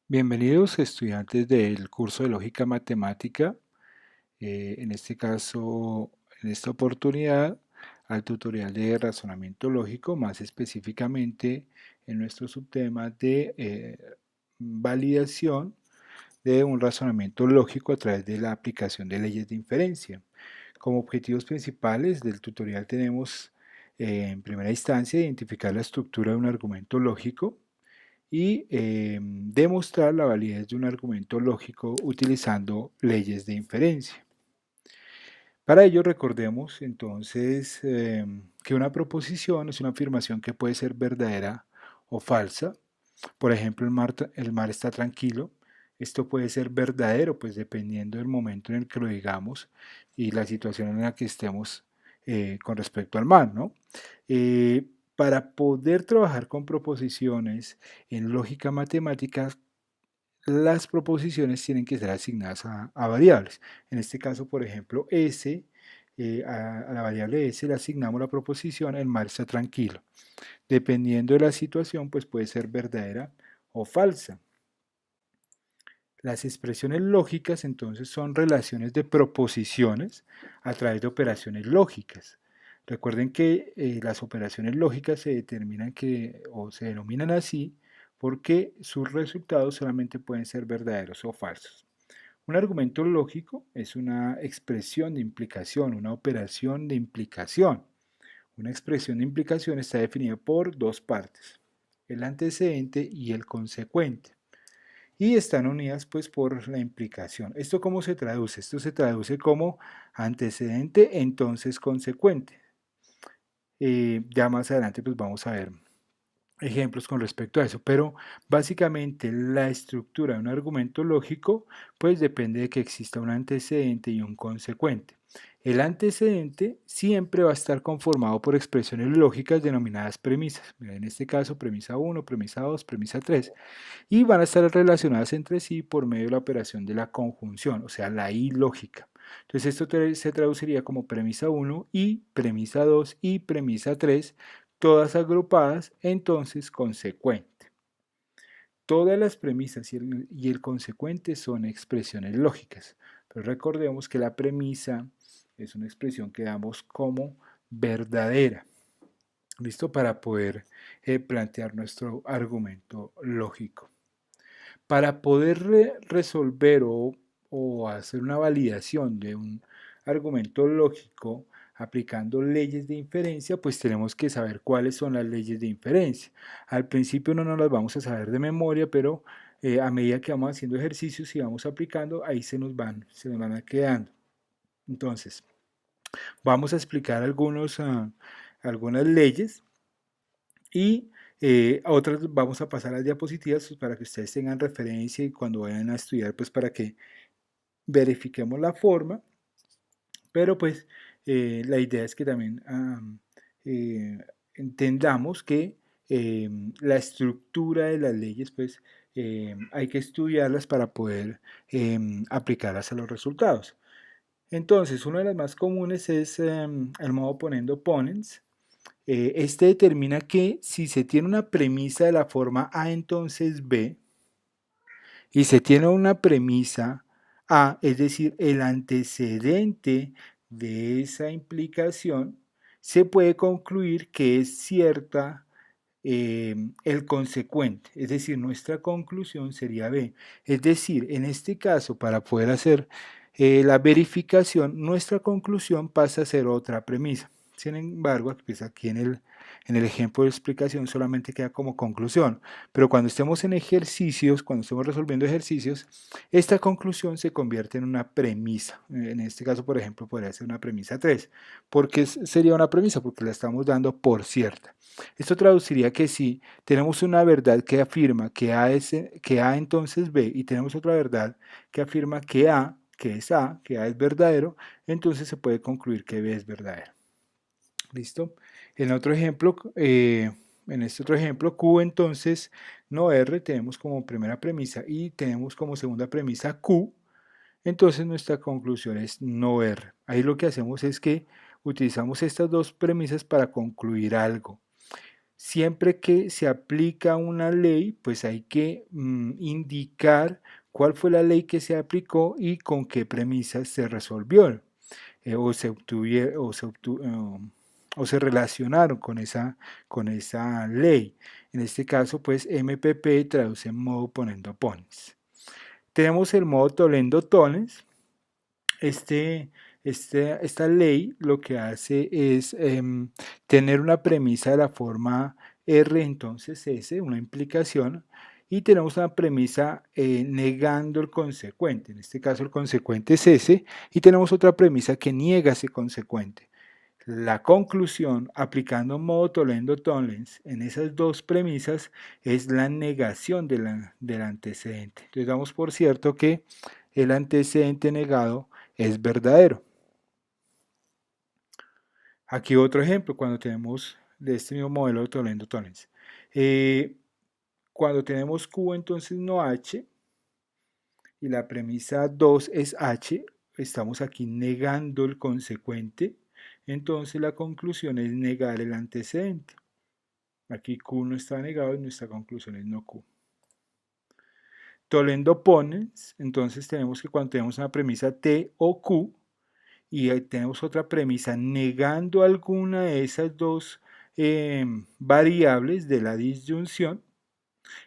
Bienvenidos estudiantes del curso de Lógica Matemática, en este caso, en esta oportunidad, al tutorial de razonamiento lógico, más específicamente en nuestro subtema de validación de un razonamiento lógico a través de la aplicación de leyes de inferencia. Como objetivos principales del tutorial tenemos, en primera instancia, identificar la estructura de un argumento lógico, y demostrar la validez de un argumento lógico utilizando leyes de inferencia. Para ello recordemos entonces que una proposición es una afirmación que puede ser verdadera o falsa. Por ejemplo, el mar está tranquilo. Esto puede ser verdadero, pues dependiendo del momento en el que lo digamos y la situación en la que estemos con respecto al mar, ¿no? Eh, para poder trabajar con proposiciones en lógica matemática, las proposiciones tienen que ser asignadas a variables. En este caso, por ejemplo, S, a la variable S le asignamos la proposición el mar está tranquilo. Dependiendo de la situación, pues puede ser verdadera o falsa. Las expresiones lógicas entonces son relaciones de proposiciones a través de operaciones lógicas. Recuerden que las operaciones lógicas se determinan o se denominan así porque sus resultados solamente pueden ser verdaderos o falsos. Un argumento lógico es una expresión de implicación, una operación de implicación. Una expresión de implicación está definida por dos partes, el antecedente y el consecuente, y están unidas pues por la implicación. ¿Esto cómo se traduce? Esto se traduce como antecedente, entonces consecuente. Ya más adelante pues vamos a ver ejemplos con respecto a eso, pero básicamente la estructura de un argumento lógico pues depende de que exista un antecedente y un consecuente. El antecedente siempre va a estar conformado por expresiones lógicas denominadas premisas. En este caso, premisa 1, premisa 2, premisa 3, y van a estar relacionadas entre sí por medio de la operación de la conjunción, o sea, la I lógica. Entonces esto se traduciría como premisa 1 y premisa 2 y premisa 3, todas agrupadas, entonces consecuente. Todas las premisas y el consecuente son expresiones lógicas, pero recordemos que la premisa es una expresión que damos como verdadera. ¿Listo? Para poder plantear nuestro argumento lógico. Para poder resolver o hacer una validación de un argumento lógico aplicando leyes de inferencia, pues tenemos que saber cuáles son las leyes de inferencia. Al principio no nos las vamos a saber de memoria, pero a medida que vamos haciendo ejercicios y vamos aplicando, ahí se nos van quedando. Entonces, vamos a explicar algunas leyes y otras vamos a pasar a las diapositivas pues, para que ustedes tengan referencia y cuando vayan a estudiar, pues para que verifiquemos la forma, pero pues la idea es que también eh, entendamos que la estructura de las leyes, pues hay que estudiarlas para poder aplicarlas a los resultados. Entonces, una de las más comunes es el modo poniendo ponens. Este determina que si se tiene una premisa de la forma A, entonces B, y se tiene una premisa A, es decir, el antecedente de esa implicación, se puede concluir que es cierta el consecuente, es decir, nuestra conclusión sería B. Es decir, en este caso, para poder hacer la verificación, nuestra conclusión pasa a ser otra premisa. Sin embargo, pues aquí en el ejemplo de explicación solamente queda como conclusión, pero cuando estemos en ejercicios, cuando estemos resolviendo ejercicios, esta conclusión se convierte en una premisa. En este caso, por ejemplo, podría ser una premisa 3. ¿Por qué sería una premisa? Porque la estamos dando por cierta. Esto traduciría que si tenemos una verdad que afirma que A entonces B y tenemos otra verdad que afirma que A es verdadero, entonces se puede concluir que B es verdadero. ¿Listo? En este otro ejemplo, Q entonces no R, tenemos como primera premisa y tenemos como segunda premisa Q, entonces nuestra conclusión es no R. Ahí lo que hacemos es que utilizamos estas dos premisas para concluir algo. Siempre que se aplica una ley, pues hay que indicar cuál fue la ley que se aplicó y con qué premisas se resolvió o se relacionaron con esa ley. En este caso, pues MPP traduce en modo ponendo pones. Tenemos el modo tolendo tones. Esta ley lo que hace es tener una premisa de la forma R, entonces S, una implicación, y tenemos una premisa negando el consecuente. En este caso el consecuente es S, y tenemos otra premisa que niega ese consecuente. La conclusión, aplicando modo Toledo-Tollens en esas dos premisas, es la negación del antecedente. Entonces damos por cierto que el antecedente negado es verdadero. Aquí otro ejemplo, cuando tenemos de este mismo modelo de Toledo-Tollens. Cuando tenemos Q, entonces no H, y la premisa 2 es H, estamos aquí negando el consecuente, entonces la conclusión es negar el antecedente. Aquí Q no está negado y nuestra conclusión es no Q. Tolendo pones, entonces tenemos que cuando tenemos una premisa T o Q y tenemos otra premisa negando alguna de esas dos variables de la disyunción,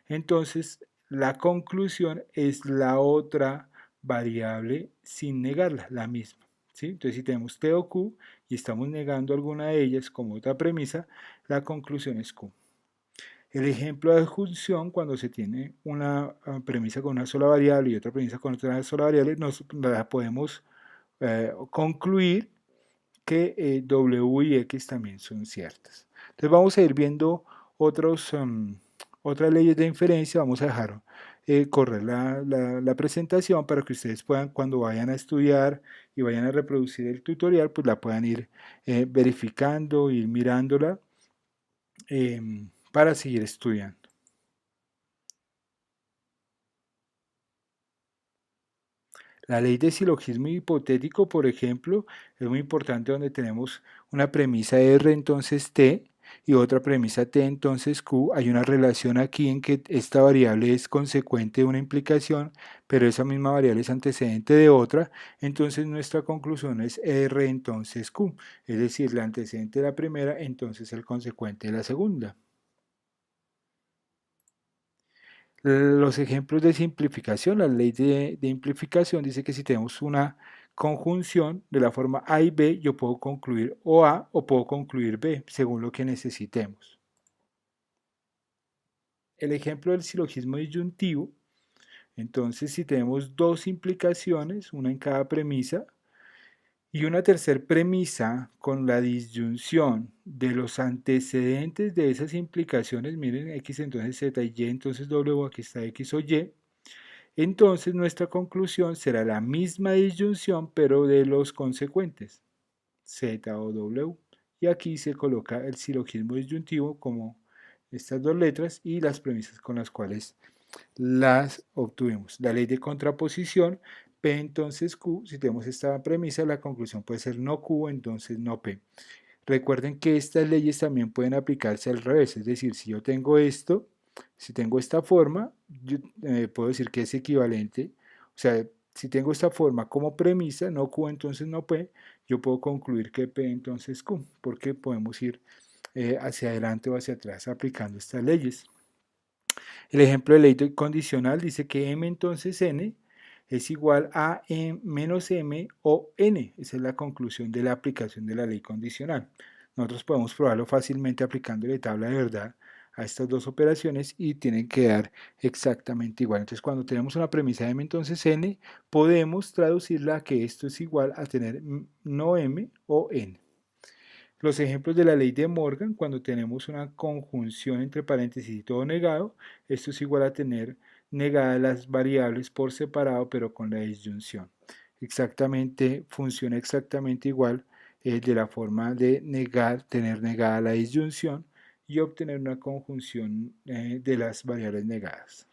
entonces la conclusión es la otra variable sin negarla, la misma. ¿Sí? Entonces si tenemos T o Q y estamos negando alguna de ellas como otra premisa, la conclusión es Q. El ejemplo de adjunción, cuando se tiene una premisa con una sola variable y otra premisa con otra sola variable, nos la podemos concluir que W y X también son ciertas. Entonces vamos a ir viendo otras leyes de inferencia. Vamos a dejar correr la presentación para que ustedes puedan, cuando vayan a estudiar y vayan a reproducir el tutorial, pues la puedan ir verificando, ir mirándola para seguir estudiando. La ley de silogismo hipotético, por ejemplo, es muy importante donde tenemos una premisa R, entonces T, y otra premisa T, entonces Q. Hay una relación aquí en que esta variable es consecuente de una implicación, pero esa misma variable es antecedente de otra, entonces nuestra conclusión es R, entonces Q. Es decir, la antecedente de la primera, entonces el consecuente de la segunda. Los ejemplos de simplificación, la ley de implicación dice que si tenemos una conjunción de la forma A y B, yo puedo concluir o A o puedo concluir B, según lo que necesitemos. El ejemplo del silogismo disyuntivo, entonces si tenemos dos implicaciones, una en cada premisa, y una tercera premisa con la disyunción de los antecedentes de esas implicaciones, miren X entonces Z y Y entonces W, aquí está X o Y, entonces nuestra conclusión será la misma disyunción pero de los consecuentes, Z o W. Y aquí se coloca el silogismo disyuntivo como estas dos letras y las premisas con las cuales las obtuvimos. La ley de contraposición, P entonces Q, si tenemos esta premisa, la conclusión puede ser no Q, entonces no P. Recuerden que estas leyes también pueden aplicarse al revés, es decir, si yo tengo esto, si tengo esta forma, yo puedo decir que es equivalente, o sea, si tengo esta forma como premisa, no Q entonces no P, yo puedo concluir que P entonces Q, porque podemos ir hacia adelante o hacia atrás aplicando estas leyes. El ejemplo de ley condicional dice que M entonces N es igual a menos M o N. Esa es la conclusión de la aplicación de la ley condicional. Nosotros podemos probarlo fácilmente aplicándole tabla de verdad a estas dos operaciones y tienen que dar exactamente igual. Entonces, cuando tenemos una premisa de M entonces N, podemos traducirla a que esto es igual a tener no M o N. Los ejemplos de la ley de Morgan, cuando tenemos una conjunción entre paréntesis y todo negado, esto es igual a tener negadas las variables por separado, pero con la disyunción. Exactamente, funciona exactamente igual de la forma de negar, tener negada la disyunción y obtener una conjunción de las variables negadas.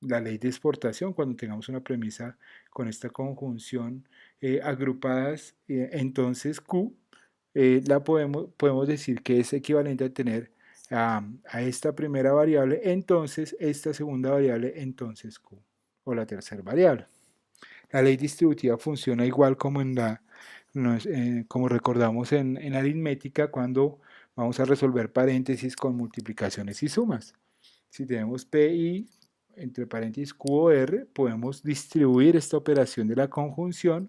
La ley de exportación, cuando tengamos una premisa con esta conjunción agrupadas, entonces Q, podemos decir que es equivalente a tener a esta primera variable, entonces esta segunda variable, entonces Q, o la tercera variable. La ley distributiva funciona igual como como recordamos en aritmética cuando vamos a resolver paréntesis con multiplicaciones y sumas. Si tenemos P y entre paréntesis Q o R, podemos distribuir esta operación de la conjunción,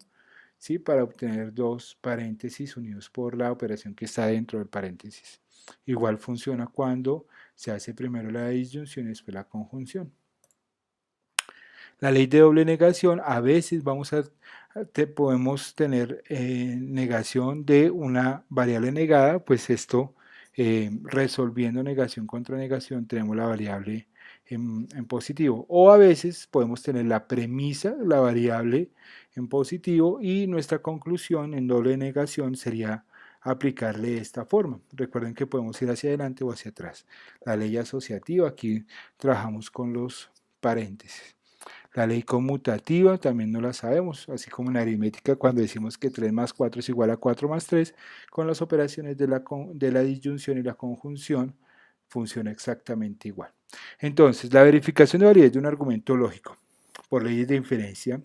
¿sí? Para obtener dos paréntesis unidos por la operación que está dentro del paréntesis. Igual funciona cuando se hace primero la disyunción y después la conjunción. La ley de doble negación, a veces podemos tener negación de una variable negada, pues esto, resolviendo negación contra negación, tenemos la variable en positivo. O a veces podemos tener la premisa, la variable en positivo, y nuestra conclusión en doble negación sería aplicarle de esta forma. Recuerden que podemos ir hacia adelante o hacia atrás. La ley asociativa, aquí trabajamos con los paréntesis. La ley conmutativa también no la sabemos, así como en aritmética cuando decimos que 3 más 4 es igual a 4 más 3, con las operaciones de la disyunción y la conjunción funciona exactamente igual. Entonces, la verificación de validez de un argumento lógico por leyes de inferencia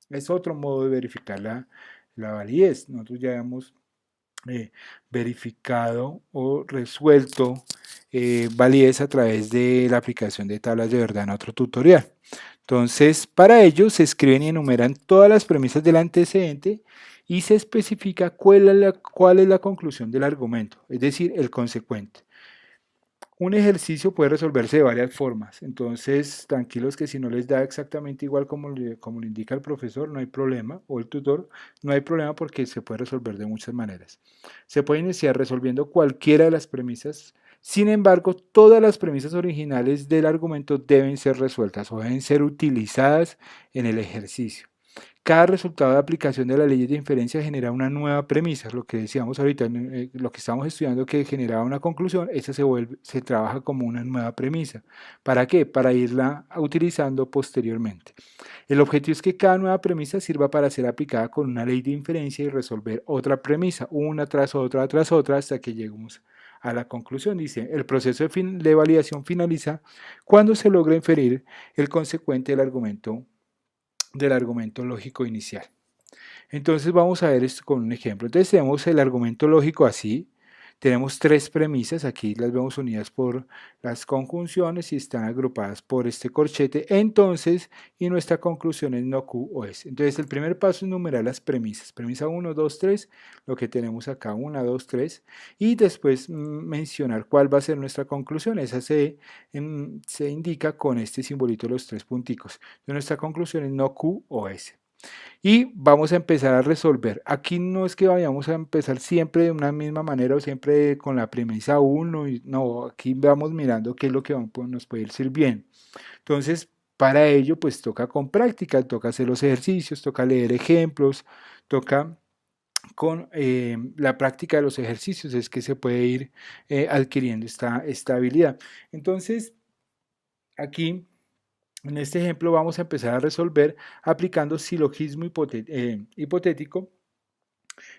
es otro modo de verificar la validez. Nosotros ya hemos verificado o resuelto validez a través de la aplicación de tablas de verdad en otro tutorial. Entonces, para ello se escriben y enumeran todas las premisas del antecedente y se especifica cuál es la conclusión del argumento, es decir, el consecuente. Un ejercicio puede resolverse de varias formas, entonces tranquilos que si no les da exactamente igual como le indica el profesor, no hay problema, o el tutor, no hay problema porque se puede resolver de muchas maneras. Se puede iniciar resolviendo cualquiera de las premisas, sin embargo, todas las premisas originales del argumento deben ser resueltas o deben ser utilizadas en el ejercicio. Cada resultado de aplicación de las leyes de inferencia genera una nueva premisa, lo que decíamos ahorita, lo que estamos estudiando que generaba una conclusión, esa se trabaja como una nueva premisa. ¿Para qué? Para irla utilizando posteriormente. El objetivo es que cada nueva premisa sirva para ser aplicada con una ley de inferencia y resolver otra premisa, una tras otra, hasta que lleguemos a la conclusión. Dice, el proceso de validación finaliza cuando se logra inferir el consecuente del argumento lógico inicial. Entonces vamos a ver esto con un ejemplo. Entonces tenemos el argumento lógico así. Tenemos tres premisas, aquí las vemos unidas por las conjunciones y están agrupadas por este corchete. Entonces, y nuestra conclusión es no Q o S. Entonces el primer paso es numerar las premisas. Premisa 1, 2, 3, lo que tenemos acá, 1, 2, 3. Y después mencionar cuál va a ser nuestra conclusión. Esa se indica con este simbolito de los tres punticos. Entonces nuestra conclusión es no Q o S. Y vamos a empezar a resolver. Aquí no es que vayamos a empezar siempre de una misma manera o siempre con la premisa 1. No, aquí vamos mirando qué es lo que nos puede ir bien. Entonces, para ello, pues toca con práctica, toca hacer los ejercicios, toca leer ejemplos, toca con la práctica de los ejercicios, es que se puede ir adquiriendo esta habilidad. Entonces, aquí en este ejemplo vamos a empezar a resolver aplicando silogismo hipotético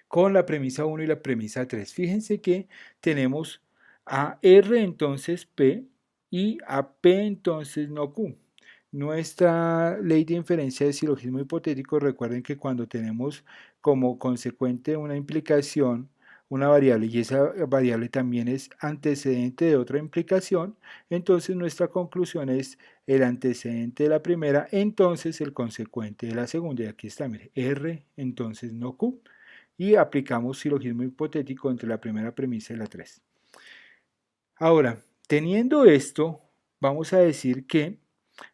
con la premisa 1 y la premisa 3. Fíjense que tenemos a R entonces P y a P entonces no Q. Nuestra ley de inferencia de silogismo hipotético, recuerden que cuando tenemos como consecuente una implicación, una variable y esa variable también es antecedente de otra implicación, entonces nuestra conclusión es el antecedente de la primera, entonces el consecuente de la segunda. Y aquí está, mire, R entonces no Q. Y aplicamos silogismo hipotético entre la primera premisa y la 3. Ahora, teniendo esto, vamos a decir que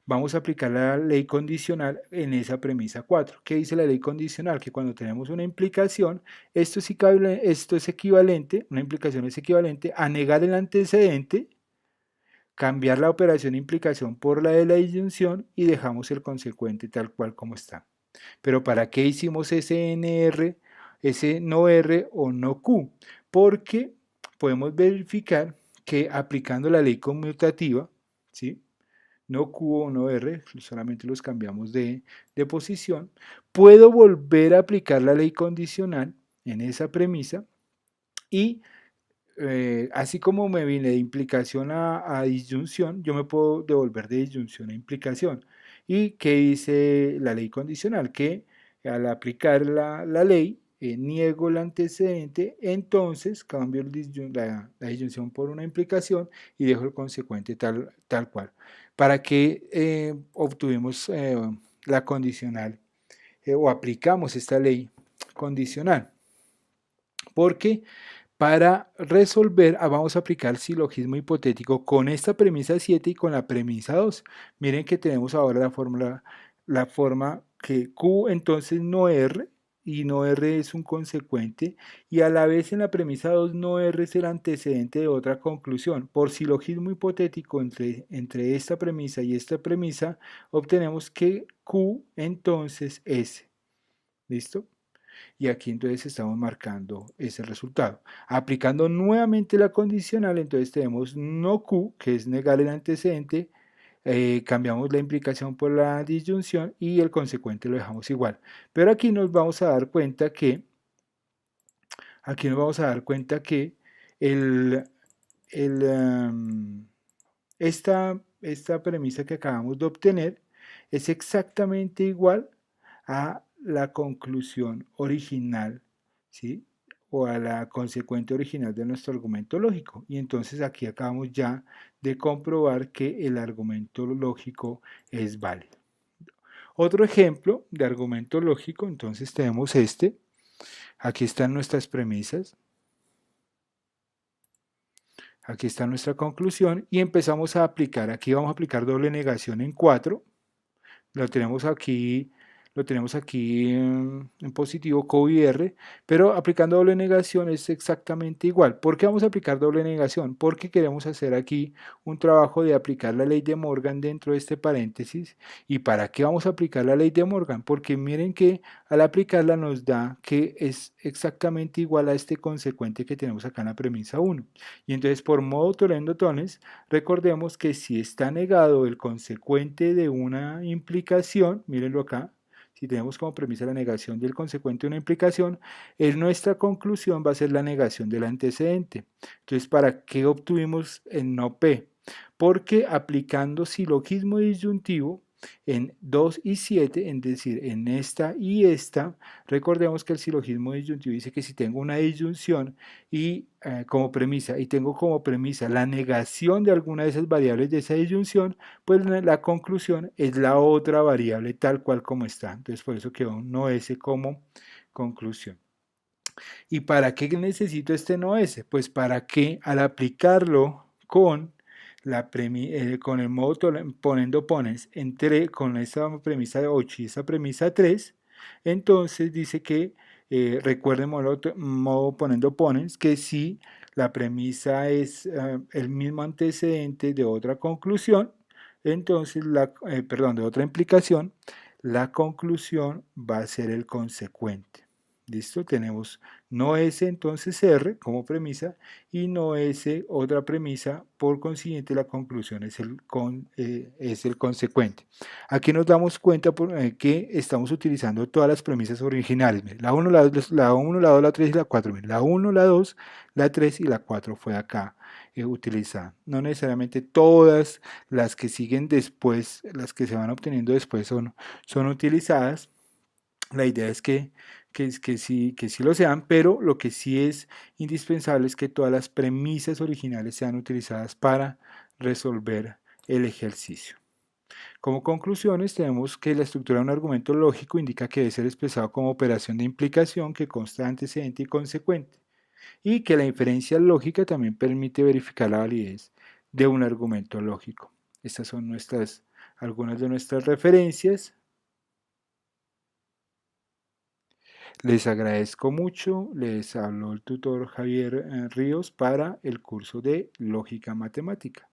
vamos a aplicar la ley condicional en esa premisa 4. ¿Qué dice la ley condicional? Que cuando tenemos una implicación, esto es equivalente, una implicación es equivalente a negar el antecedente, cambiar la operación implicación por la de la disyunción y dejamos el consecuente tal cual como está. Pero ¿para qué hicimos ese NR, ese no R o no Q? Porque podemos verificar que aplicando la ley conmutativa, ¿sí? No Q o no R, solamente los cambiamos de posición, puedo volver a aplicar la ley condicional en esa premisa Y así como me vine de implicación a disyunción, yo me puedo devolver de disyunción a implicación. ¿Y qué dice la ley condicional? Que al aplicar la ley, niego el antecedente, entonces cambio la disyunción por una implicación y dejo el consecuente tal cual. ¿Para qué obtuvimos la condicional o aplicamos esta ley condicional? Porque para resolver, vamos a aplicar silogismo hipotético con esta premisa 7 y con la premisa 2. Miren que tenemos ahora la forma que Q entonces no R, y no R es un consecuente, y a la vez en la premisa 2 no R es el antecedente de otra conclusión. Por silogismo hipotético entre esta premisa y esta premisa, obtenemos que Q entonces S. ¿Listo? Y aquí entonces estamos marcando ese resultado. Aplicando nuevamente la condicional, entonces tenemos no Q, que es negar el antecedente, cambiamos la implicación por la disyunción y el consecuente lo dejamos igual. Pero aquí nos vamos a dar cuenta que, el, esta premisa que acabamos de obtener es exactamente igual a la conclusión original, ¿sí? O a la consecuente original de nuestro argumento lógico. Y entonces aquí acabamos ya de comprobar que el argumento lógico es válido. Otro ejemplo de argumento lógico, entonces tenemos este. Aquí están nuestras premisas. Aquí está nuestra conclusión y empezamos a aplicar. Aquí vamos a aplicar doble negación en 4. Lo tenemos aquí en positivo Q y R, pero aplicando doble negación es exactamente igual. ¿Por qué vamos a aplicar doble negación? Porque queremos hacer aquí un trabajo de aplicar la ley de Morgan dentro de este paréntesis. ¿Y para qué vamos a aplicar la ley de Morgan? Porque miren que al aplicarla nos da que es exactamente igual a este consecuente que tenemos acá en la premisa 1. Y entonces por modo tolendotones, recordemos que si está negado el consecuente de una implicación, mírenlo acá, si tenemos como premisa la negación del consecuente de una implicación, nuestra conclusión va a ser la negación del antecedente. Entonces, ¿para qué obtuvimos el no P? Porque aplicando silogismo disyuntivo en 2 y 7, es decir, en esta y esta, recordemos que el silogismo disyuntivo dice que si tengo una disyunción y como premisa, y tengo como premisa la negación de alguna de esas variables de esa disyunción, pues la conclusión es la otra variable tal cual como está. Entonces por eso quedó un no S como conclusión. ¿Y para qué necesito este no S? Pues para que al aplicarlo con con el modo poniendo pones con esa premisa de 8 y esa premisa 3, entonces dice que recuerden modo poniendo pones que si la premisa es el mismo antecedente de otra conclusión, entonces perdón, de otra implicación, la conclusión va a ser el consecuente. ¿Listo? Tenemos no S entonces R como premisa y no S otra premisa, por consiguiente la conclusión es el consecuente. Aquí nos damos cuenta que estamos utilizando todas las premisas originales. La 1, la 2, la 2, la 3 y la 4. La 1, la 2, la 3 y la 4 fue acá utilizada. No necesariamente todas las que siguen después, las que se van obteniendo después son utilizadas. La idea es que sí lo sean, pero lo que sí es indispensable es que todas las premisas originales sean utilizadas para resolver el ejercicio. Como conclusiones, tenemos que la estructura de un argumento lógico indica que debe ser expresado como operación de implicación que consta de antecedente y consecuente, y que la inferencia lógica también permite verificar la validez de un argumento lógico. Estas son algunas de nuestras referencias. Les agradezco mucho, les habló el tutor Javier Ríos para el curso de Lógica Matemática.